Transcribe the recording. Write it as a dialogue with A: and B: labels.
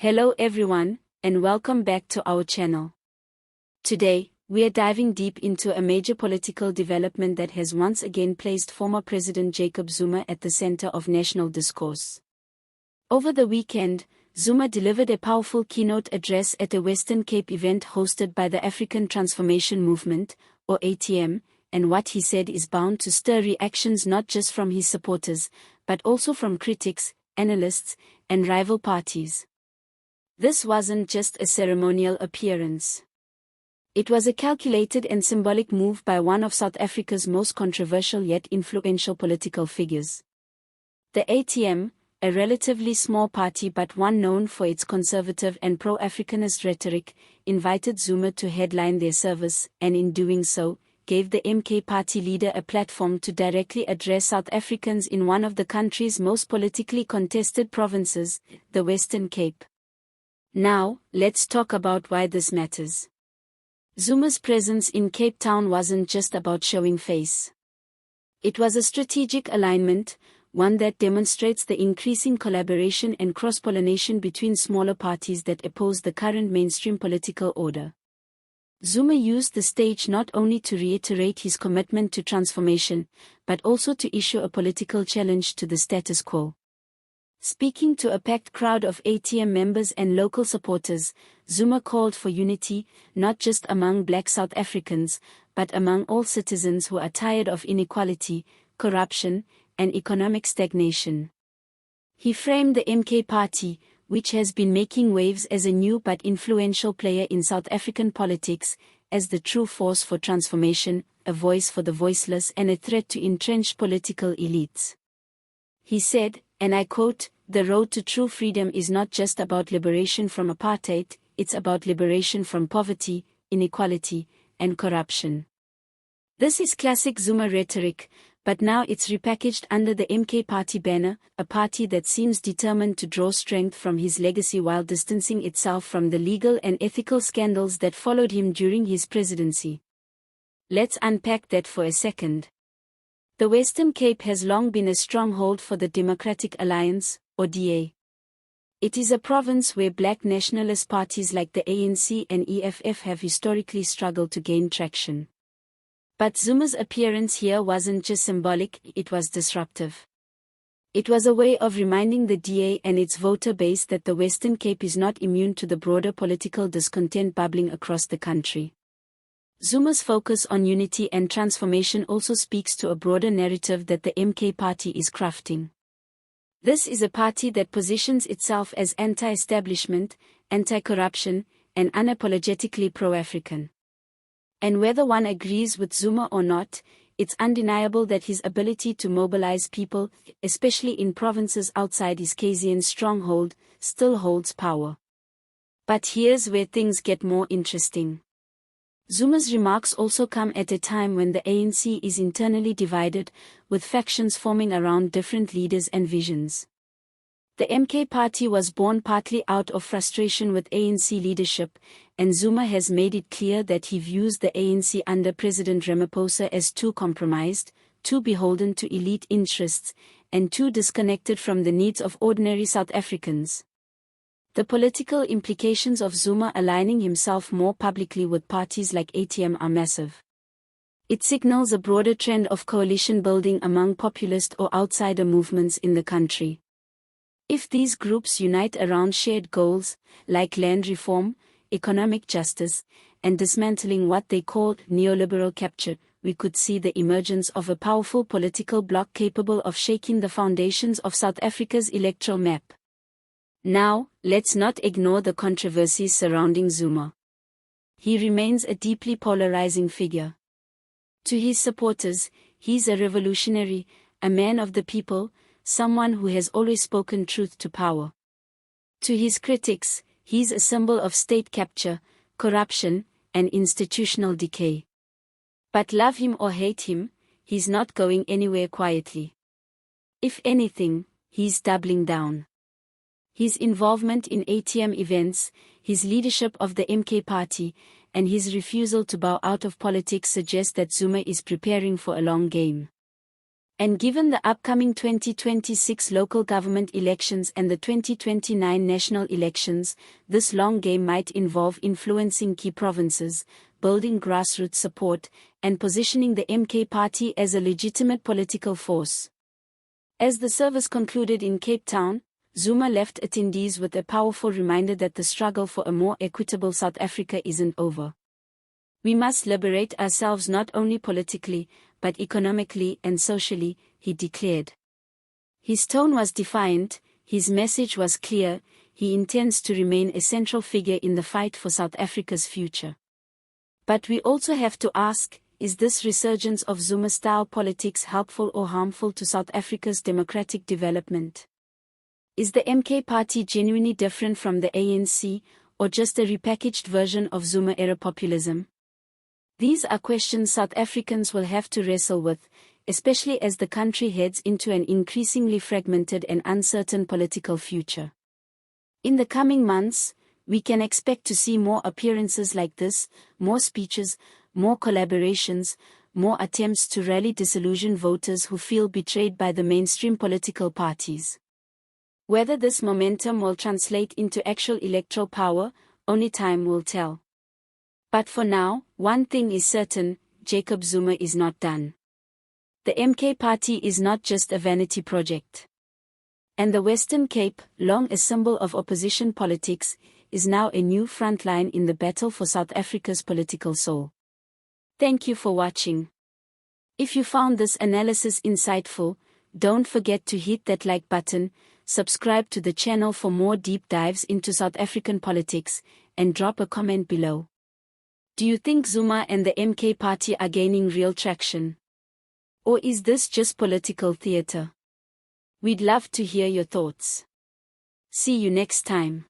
A: Hello everyone, and welcome back to our channel. Today, we are diving deep into a major political development that has once again placed former President Jacob Zuma at the center of national discourse. Over the weekend, Zuma delivered a powerful keynote address at a Western Cape event hosted by the African Transformation Movement, or ATM, and what he said is bound to stir reactions not just from his supporters, but also from critics, analysts, and rival parties. This wasn't just a ceremonial appearance. It was a calculated and symbolic move by one of South Africa's most controversial yet influential political figures. The ATM, a relatively small party but one known for its conservative and pro-Africanist rhetoric, invited Zuma to headline their service, and in doing so, gave the MK party leader a platform to directly address South Africans in one of the country's most politically contested provinces, the Western Cape. Now, let's talk about why this matters. Zuma's presence in Cape Town wasn't just about showing face. It was a strategic alignment, one that demonstrates the increasing collaboration and cross-pollination between smaller parties that oppose the current mainstream political order. Zuma used the stage not only to reiterate his commitment to transformation, but also to issue a political challenge to the status quo. Speaking to a packed crowd of ATM members and local supporters, Zuma called for unity, not just among Black South Africans, but among all citizens who are tired of inequality, corruption, and economic stagnation. He framed the MK party, which has been making waves as a new but influential player in South African politics, as the true force for transformation, a voice for the voiceless and a threat to entrenched political elites. He said, and I quote, "The road to true freedom is not just about liberation from apartheid, it's about liberation from poverty, inequality, and corruption." This is classic Zuma rhetoric, but now it's repackaged under the MK party banner, a party that seems determined to draw strength from his legacy while distancing itself from the legal and ethical scandals that followed him during his presidency. Let's unpack that for a second. The Western Cape has long been a stronghold for the Democratic Alliance, or DA. It is a province where black nationalist parties like the ANC and EFF have historically struggled to gain traction. But Zuma's appearance here wasn't just symbolic, it was disruptive. It was a way of reminding the DA and its voter base that the Western Cape is not immune to the broader political discontent bubbling across the country. Zuma's focus on unity and transformation also speaks to a broader narrative that the MK party is crafting. This is a party that positions itself as anti-establishment, anti-corruption, and unapologetically pro-African. And whether one agrees with Zuma or not, it's undeniable that his ability to mobilize people, especially in provinces outside his KZN stronghold, still holds power. But here's where things get more interesting. Zuma's remarks also come at a time when the ANC is internally divided, with factions forming around different leaders and visions. The MK party was born partly out of frustration with ANC leadership, and Zuma has made it clear that he views the ANC under President Ramaphosa as too compromised, too beholden to elite interests, and too disconnected from the needs of ordinary South Africans. The political implications of Zuma aligning himself more publicly with parties like ATM are massive. It signals a broader trend of coalition building among populist or outsider movements in the country. If these groups unite around shared goals, like land reform, economic justice, and dismantling what they call neoliberal capture, we could see the emergence of a powerful political bloc capable of shaking the foundations of South Africa's electoral map. Now, let's not ignore the controversies surrounding Zuma. He remains a deeply polarizing figure. To his supporters, he's a revolutionary, a man of the people, someone who has always spoken truth to power. To his critics, he's a symbol of state capture, corruption, and institutional decay. But love him or hate him, he's not going anywhere quietly. If anything, he's doubling down. His involvement in ATM events, his leadership of the MK party, and his refusal to bow out of politics suggest that Zuma is preparing for a long game. And given the upcoming 2026 local government elections and the 2029 national elections, this long game might involve influencing key provinces, building grassroots support, and positioning the MK party as a legitimate political force. As the service concluded in Cape Town, Zuma left attendees with a powerful reminder that the struggle for a more equitable South Africa isn't over. We must liberate ourselves not only politically, but economically and socially, he declared. His tone was defiant, his message was clear, he intends to remain a central figure in the fight for South Africa's future. But we also have to ask, is this resurgence of Zuma-style politics helpful or harmful to South Africa's democratic development? Is the MK party genuinely different from the ANC, or just a repackaged version of Zuma-era populism? These are questions South Africans will have to wrestle with, especially as the country heads into an increasingly fragmented and uncertain political future. In the coming months, we can expect to see more appearances like this, more speeches, more collaborations, more attempts to rally disillusioned voters who feel betrayed by the mainstream political parties. Whether this momentum will translate into actual electoral power, only time will tell. But for now, one thing is certain, Jacob Zuma is not done. The MK party is not just a vanity project. And the Western Cape, long a symbol of opposition politics, is now a new front line in the battle for South Africa's political soul. Thank you for watching. If you found this analysis insightful, don't forget to hit that like button, subscribe to the channel for more deep dives into South African politics, and drop a comment below. Do you think Zuma and the MK party are gaining real traction? Or is this just political theater? We'd love to hear your thoughts. See you next time.